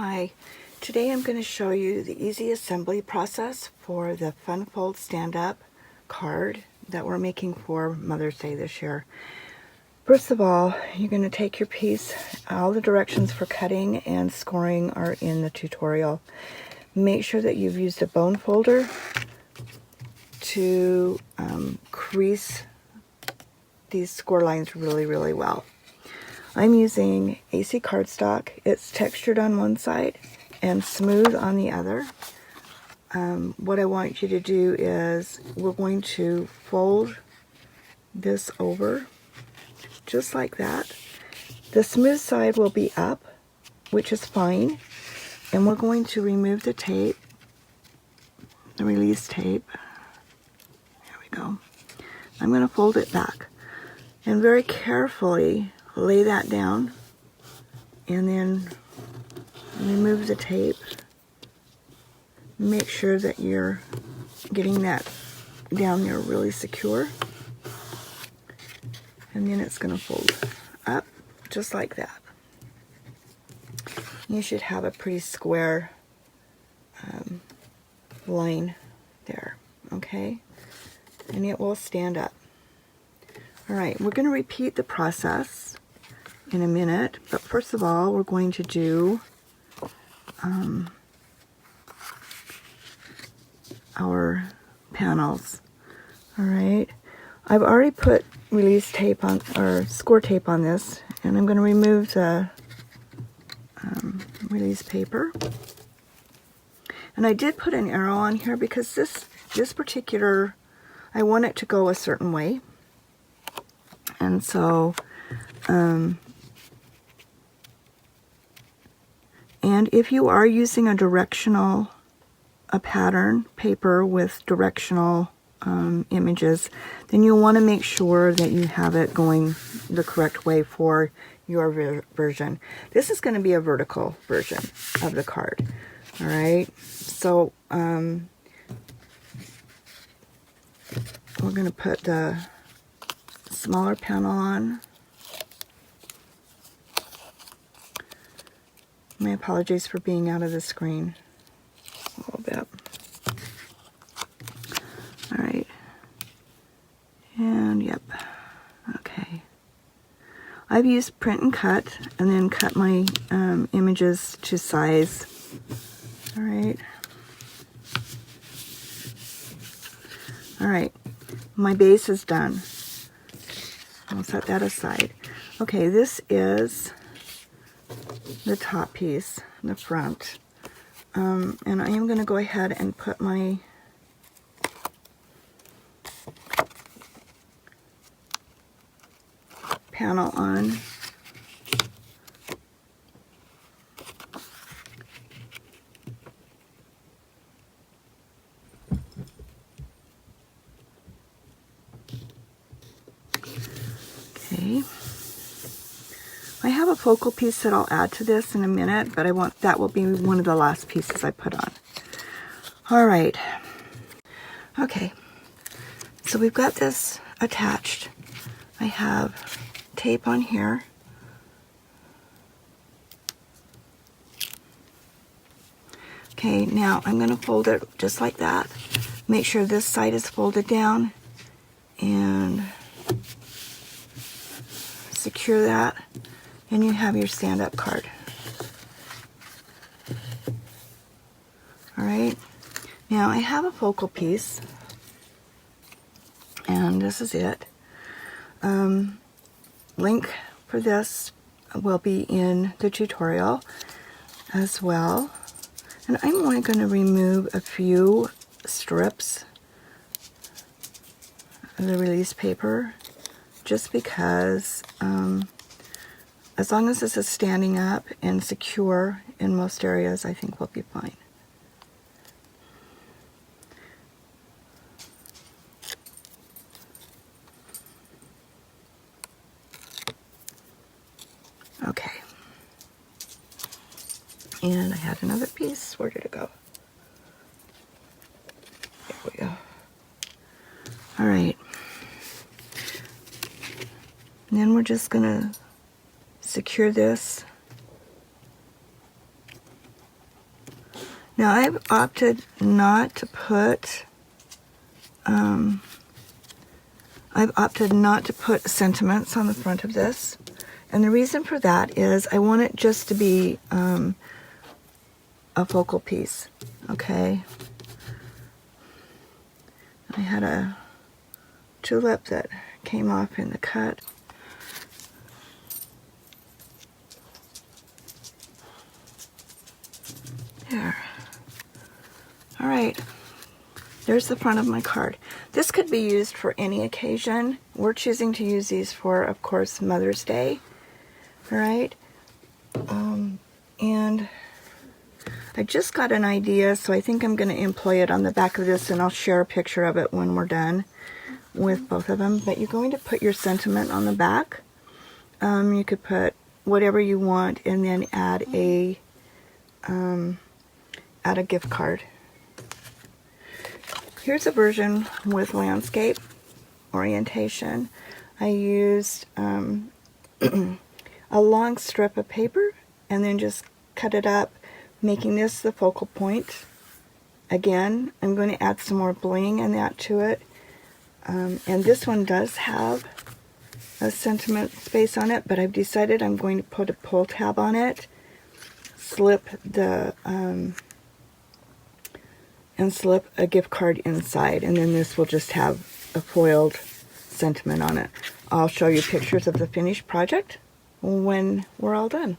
Hi, today I'm going to show you the easy assembly process for the Fun Fold stand-up card that we're making for Mother's Day this year. First of all, you're going to take your piece. All the directions for cutting and scoring are in the tutorial. Make sure that you've used a bone folder to crease these score lines really well. I'm using AC cardstock. It's textured on one side and smooth on the other. What I want you to do is we're going to fold this over just like that. The smooth side will be up, which is fine, and we're going to remove the tape, the release tape. There we go. I'm going to fold it back and very carefully lay that down and then remove the tape. Make sure that you're getting that down there really secure, and then it's going to fold up just like that. You should have a pretty square line there, okay? And it will stand up. Alright, we're going to repeat the process in a minute, but first of all we're going to do our panels. Alright, I've already put release tape on, or score tape on this, and I'm going to remove the release paper. And I did put an arrow on here because this particular, I want it to go a certain way. And so, and if you are using a pattern paper with directional images, then you'll want to make sure that you have it going the correct way for your version. This is going to be a vertical version of the card. All right, so we're going to put the smaller panel on. My apologies for being out of the screen a little bit. All right, and yep, okay. I've used print and cut, and then cut my images to size. All right. All right, my base is done. I'll set that aside. Okay, this is the top piece, the front. And I am going to go ahead and put my panel on. Okay. I have a focal piece that I'll add to this in a minute, but that will be one of the last pieces I put on. All right. Okay. So we've got this attached. I have tape on here. Okay, now I'm going to fold it just like that. Make sure this side is folded down and secure that, and you have your stand-up card. All right, now I have a focal piece, and this is it. Link for this will be in the tutorial as well. And I'm only going to remove a few strips of the release paper, just because as long as this is standing up and secure in most areas, I think we'll be fine. Okay. And I had another piece. Where did it go? There we go. All right. And then we're just going to secure this Now I've opted not to put sentiments on the front of this, and the reason for that is I want it just to be a focal piece. Okay, I had a tulip that came off in the cut. There. All right. There's the front of my card. This could be used for any occasion. We're choosing to use these for, of course, Mother's Day. All right. And I just got an idea, so I think I'm going to employ it on the back of this, and I'll share a picture of it when we're done with both of them. But you're going to put your sentiment on the back. You could put whatever you want, and then add a gift card. Here's a version with landscape orientation. I used a long strip of paper and then just cut it up, making this the focal point. Again, I'm going to add some more bling and that to it. And this one does have a sentiment space on it, but I've decided I'm going to put a pull tab on it, slip the and slip a gift card inside, and then this will just have a foiled sentiment on it. I'll show you pictures of the finished project when we're all done.